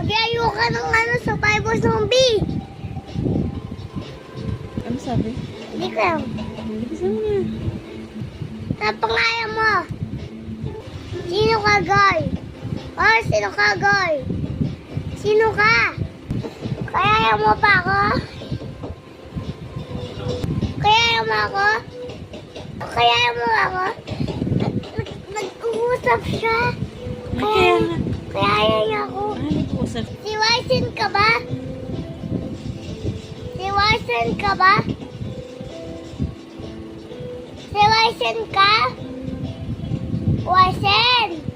Maglayo ka ng survivor zombie. Ano sabi? Hindi ko alam. Bilisan mo niya. Ano pangalan mo? Sino ka, Goy? Oh, sino ka, Goy? Sino ka? Kaya mo pa ako? Kaya mo ako? Kaya mo ako? Nag-uusap siya. Kaya nga. Kaya niya ako. Nag-uusap. Si Wysen ka ba? Si Wysen ka ba? Si Wysen ka? Wysen!